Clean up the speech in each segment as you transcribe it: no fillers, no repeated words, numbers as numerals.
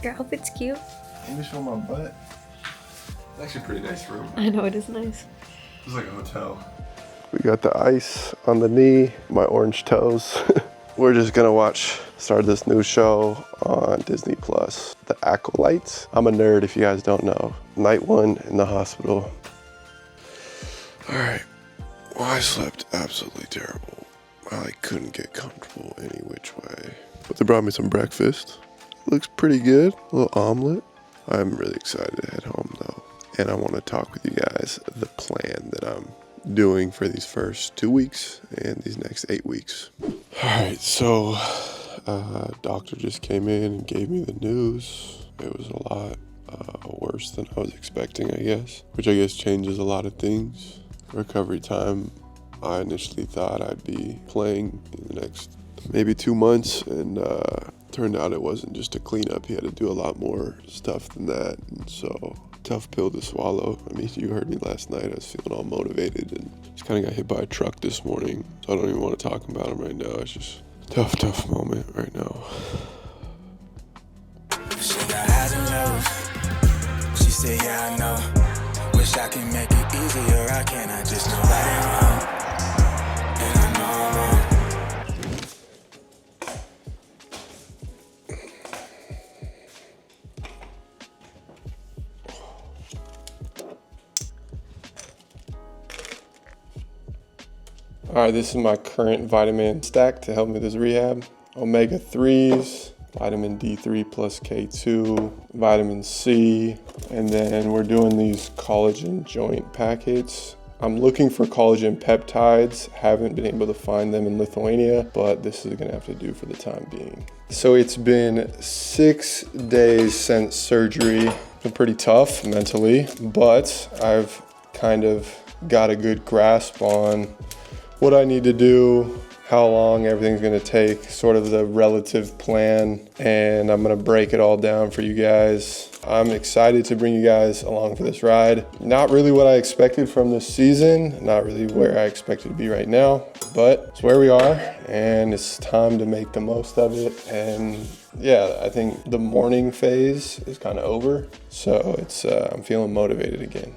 Your outfit's cute. Let me show my butt. It's actually a pretty nice room. I know, it is nice. It's like a hotel. We got the ice on the knee, my orange toes. We're just gonna start this new show on Disney Plus, The Acolytes. I'm a nerd if you guys don't know. Night one in the hospital. All right, well, I slept absolutely terrible. I couldn't get comfortable any which way. But they brought me some breakfast. Looks pretty good, a little omelet. I'm really excited to head home though. And I wanna talk with you guys the plan that I'm doing for these first 2 weeks and these next 8 weeks. All right, so doctor just came in and gave me the news. It was a lot worse than I was expecting, I guess, which I guess changes a lot of things. Recovery time, I initially thought I'd be playing in the next maybe 2 months, and turned out it wasn't just a cleanup. He had to do a lot more stuff than that, and so tough pill to swallow. I mean, you heard me last night. I was feeling all motivated and just kind of got hit by a truck this morning. So I don't even want to talk about him right now. It's just a tough moment right now. She got highs and lows. She said, yeah, I know. Wish I could make it easier. I can't. I just know right and wrong. And I know I'm wrong. All right, this is my current vitamin stack to help me with this rehab. Omega-3s, vitamin D3 plus K2, vitamin C, and then we're doing these collagen joint packets. I'm looking for collagen peptides. Haven't been able to find them in Lithuania, but this is gonna have to do for the time being. So it's been 6 days since surgery. It's been pretty tough mentally, but I've kind of got a good grasp on what I need to do, how long everything's gonna take, sort of the relative plan, and I'm gonna break it all down for you guys. I'm excited to bring you guys along for this ride. Not really what I expected from this season, not really where I expected to be right now, but it's where we are, and it's time to make the most of it. And yeah, I think the morning phase is kind of over, so it's I'm feeling motivated again.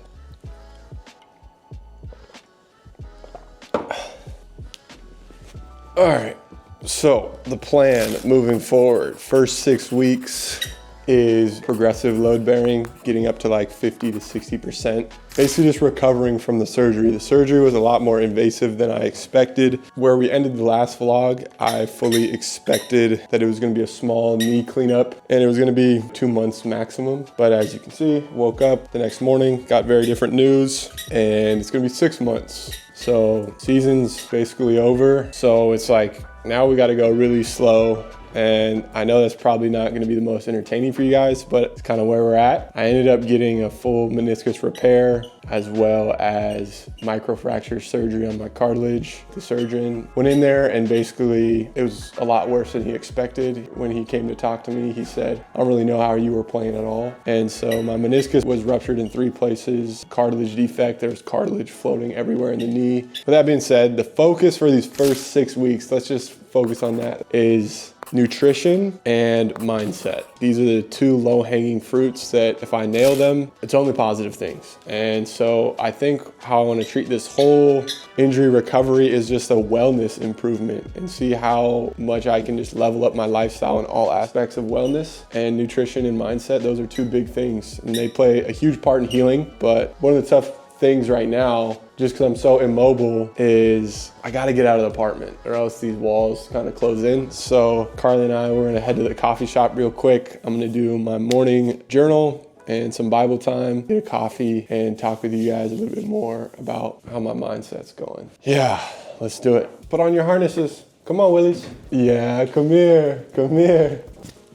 All right, so the plan moving forward, first 6 weeks is progressive load bearing, getting up to like 50 to 60%. Basically just recovering from the surgery. The surgery was a lot more invasive than I expected. Where we ended the last vlog, I fully expected that it was gonna be a small knee cleanup and it was gonna be 2 months maximum. But as you can see, woke up the next morning, got very different news, and it's gonna be 6 months. So season's basically over. So it's like, now we gotta go really slow. And I know that's probably not gonna be the most entertaining for you guys, but it's kind of where we're at. I ended up getting a full meniscus repair as well as microfracture surgery on my cartilage. The surgeon went in there and basically it was a lot worse than he expected. When he came to talk to me, he said, I don't really know how you were playing at all. And so my meniscus was ruptured in 3 places, cartilage defect, there's cartilage floating everywhere in the knee. With that being said, the focus for these first 6 weeks, let's just focus on that, is nutrition and mindset. These are the 2 low-hanging fruits that if I nail them, it's only positive things. And so I think how I want to treat this whole injury recovery is just a wellness improvement, and see how much I can just level up my lifestyle in all aspects of wellness. And nutrition and mindset, those are 2 big things, and they play a huge part in healing. But one of the tough things right now, just because I'm so immobile, is I got to get out of the apartment or else these walls kind of close in. So Carly and I, we're gonna head to the coffee shop real quick. I'm gonna do my morning journal and some Bible time, get a coffee, and talk with you guys a little bit more about how my mindset's going. Yeah, let's do it. Put on your harnesses. Come on, Willies. Yeah, come here, come here.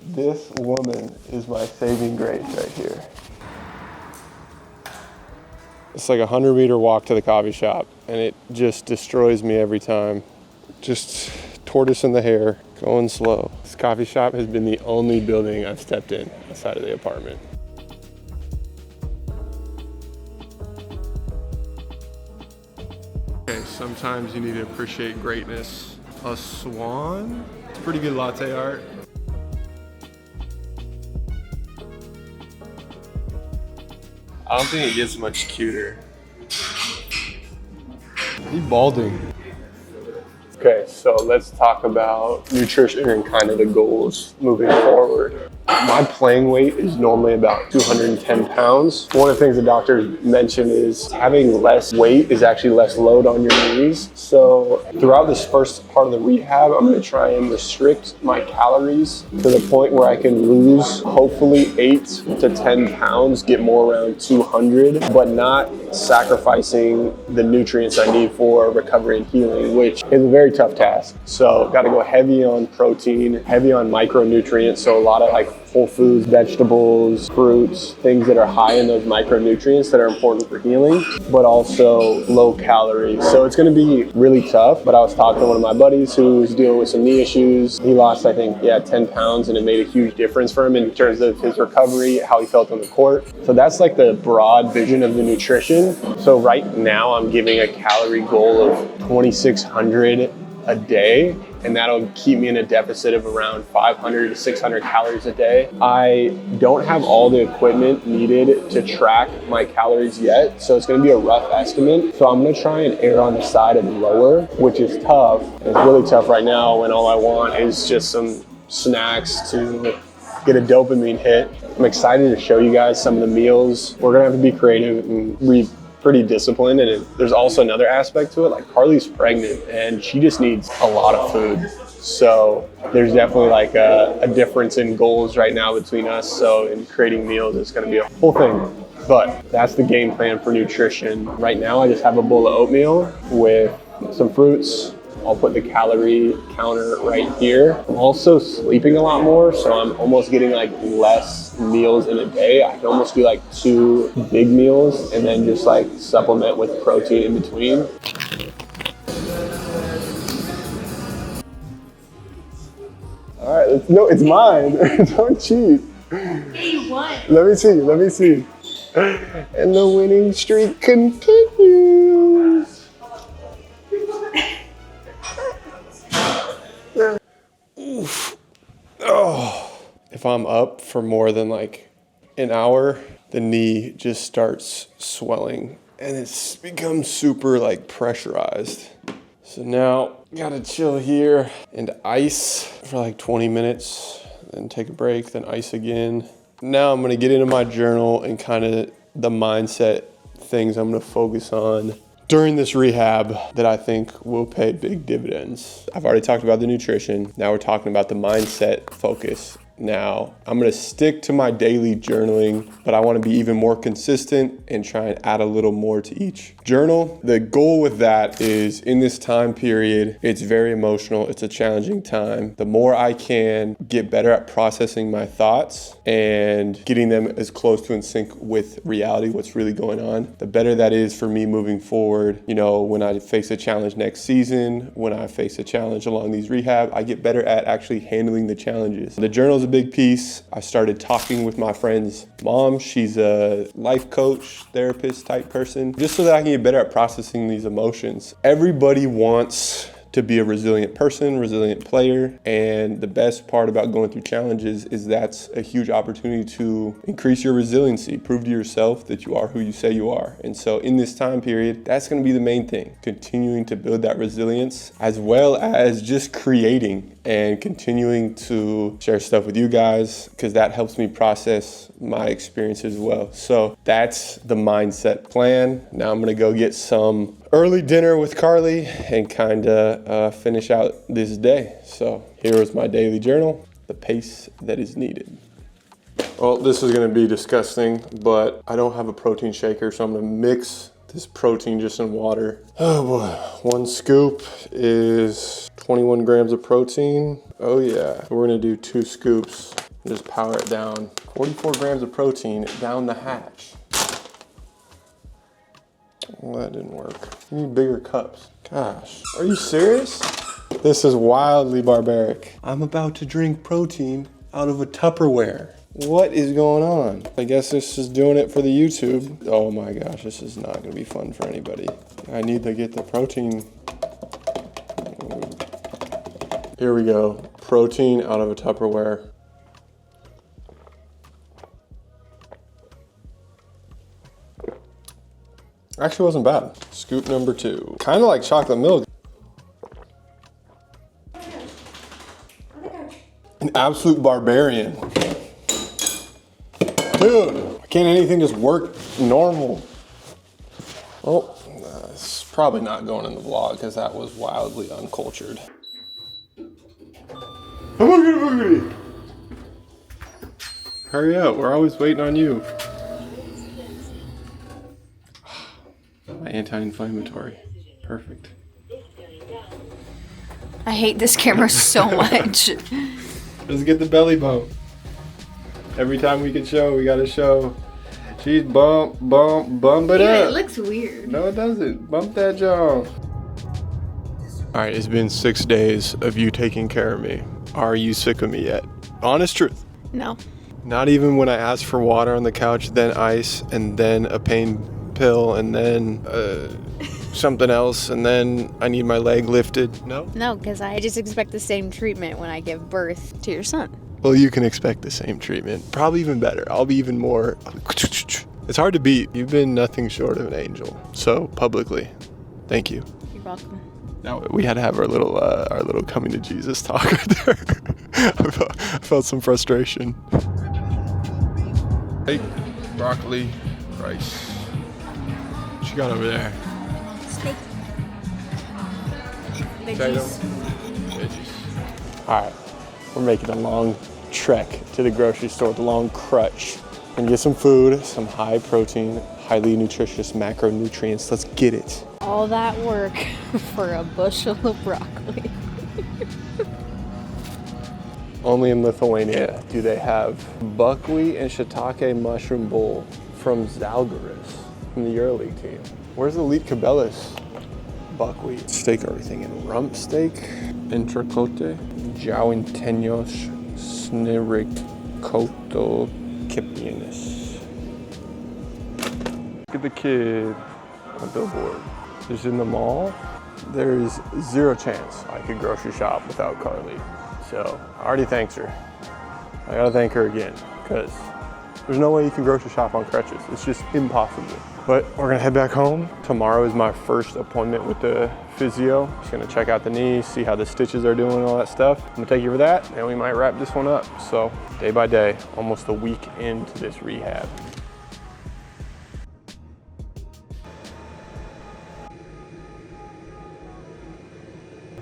This woman is my saving grace right here. It's like a 100-meter walk to the coffee shop, and it just destroys me every time. Just tortoise in the hair, going slow. This coffee shop has been the only building I've stepped in outside of the apartment. Okay, sometimes you need to appreciate greatness. A swan? It's pretty good latte art. I don't think it gets much cuter. You balding. Okay, so let's talk about nutrition and kind of the goals moving forward. My playing weight is normally about 210 pounds. One of the things the doctor mentioned is having less weight is actually less load on your knees. So throughout this first part of the rehab, I'm gonna try and restrict my calories to the point where I can lose hopefully 8 to 10 pounds, get more around 200, but not sacrificing the nutrients I need for recovery and healing, which is a very tough task. So got to go heavy on protein, heavy on micronutrients. So a lot of like whole foods, vegetables, fruits, things that are high in those micronutrients that are important for healing, but also low calories. So it's going to be really tough. But I was talking to one of my buddies who's dealing with some knee issues. He lost, I think, 10 pounds, and it made a huge difference for him in terms of his recovery, how he felt on the court. So that's like the broad vision of the nutrition. So right now I'm giving a calorie goal of 2,600 a day, and that'll keep me in a deficit of around 500 to 600 calories a day. I don't have all the equipment needed to track my calories yet, so it's gonna be a rough estimate. So I'm gonna try and err on the side of lower, which is tough. It's really tough right now when all I want is just some snacks to get a dopamine hit. I'm excited to show you guys some of the meals. We're gonna have to be creative and be pretty disciplined, and there's also another aspect to it. Like Carly's pregnant and she just needs a lot of food. So there's definitely like a difference in goals right now between us. So in creating meals, it's gonna be a whole thing. But that's the game plan for nutrition. Right now, I just have a bowl of oatmeal with some fruits. I'll put the calorie counter right here. I'm also sleeping a lot more, so I'm almost getting like less meals in a day. I can almost do like 2 big meals and then just like supplement with protein in between. All right, no, it's mine. Don't cheat. You won. Let me see. And the winning streak continues. Oof. Oh. If I'm up for more than like an hour, the knee just starts swelling and it's become super like pressurized. So now gotta chill here and ice for like 20 minutes, then take a break, then ice again. Now I'm gonna get into my journal and kind of the mindset things I'm gonna focus on during this rehab that I think will pay big dividends. I've already talked about the nutrition. Now we're talking about the mindset focus. Now, I'm gonna stick to my daily journaling, but I wanna be even more consistent and try and add a little more to each journal. The goal with that is in this time period, it's very emotional, it's a challenging time. The more I can get better at processing my thoughts and getting them as close to in sync with reality, what's really going on, the better that is for me moving forward. You know, when I face a challenge next season, when I face a challenge along these rehab, I get better at actually handling the challenges. The journal's a big piece. I started talking with my friend's mom. She's a life coach, therapist type person, just so that I can get better at processing these emotions. Everybody wants to be a resilient person, resilient player. And the best part about going through challenges is that's a huge opportunity to increase your resiliency, prove to yourself that you are who you say you are. And so in this time period, that's gonna be the main thing, continuing to build that resilience, as well as just creating and continuing to share stuff with you guys, because that helps me process my experience as well. So that's the mindset plan. Now I'm gonna go get some early dinner with Carly and kind of finish out this day. So here is my daily journal, the pace that is needed. Well, this is gonna be disgusting, but I don't have a protein shaker, so I'm gonna mix this protein just in water. Oh boy, 1 scoop is 21 grams of protein. Oh yeah, we're gonna do 2 scoops, just power it down. 44 grams of protein down the hatch. Well, that didn't work. You need bigger cups. Gosh, are you serious? This is wildly barbaric. I'm about to drink protein out of a Tupperware. What is going on? I guess this is doing it for the YouTube. Oh my gosh, this is not gonna be fun for anybody. I need to get the protein. Here we go. Protein out of a Tupperware. Actually wasn't bad. Scoop number 2. Kind of like chocolate milk. An absolute barbarian. Dude, why can't anything just work normal? Oh, it's probably not going in the vlog because that was wildly uncultured. Hurry up, we're always waiting on you. My anti-inflammatory, perfect. I hate this camera so much. Let's get the belly bump. Every time we can show, we gotta show. She's bump it up. It looks weird. No, it doesn't. Bump that jaw. All right, it's been 6 days of you taking care of me. Are you sick of me yet? Honest truth. No. Not even when I asked for water on the couch, then ice, and then a pain pill, and then something else, and then I need my leg lifted. No? No, because I just expect the same treatment when I give birth to your son. Well, you can expect the same treatment. Probably even better. I'll be even more. It's hard to beat. You've been nothing short of an angel. So publicly, thank you. You're welcome. Now we had to have our little coming to Jesus talk right there. I felt some frustration. Hey, broccoli, rice. What you got over there? Steak. Potato. Veggies. All right, we're making a long trek to the grocery store, the long crutch, and get some food, some high protein, highly nutritious macronutrients. Let's get it. All that work for a bushel of broccoli. Only in Lithuania do they have buckwheat and shiitake mushroom bowl from Zalgiris, from the EuroLeague team. Where's the Elite Cabela's buckwheat? Steak everything in rump steak, entrecote, jauintenos, snirikoto kipianis. Look at the kid on the billboard. Just in the mall, there's zero chance I could grocery shop without Carly. So I already thanked her. I gotta thank her again, because there's no way you can grocery shop on crutches. It's just impossible. But we're gonna head back home. Tomorrow is my first appointment with the physio. Just gonna check out the knee, see how the stitches are doing and all that stuff. I'm gonna take you for that, and we might wrap this one up. So day by day, almost a week into this rehab.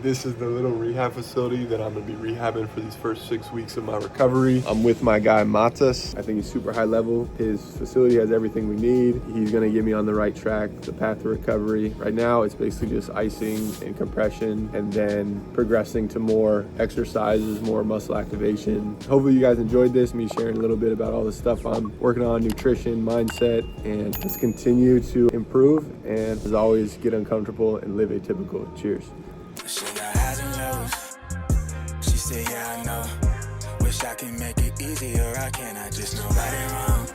This is the little rehab facility that I'm gonna be rehabbing for these first 6 weeks of my recovery. I'm with my guy Matas. I think he's super high level. His facility has everything we need. He's gonna get me on the right track, the path to recovery. Right now, it's basically just icing and compression, and then progressing to more exercises, more muscle activation. Hopefully you guys enjoyed this, me sharing a little bit about all the stuff I'm working on, nutrition, mindset, and let's continue to improve. And as always, get uncomfortable and live atypical. Cheers. She got highs and lows. She said, yeah, I know. Wish I could make it easier. I can't. I just know right and wrong.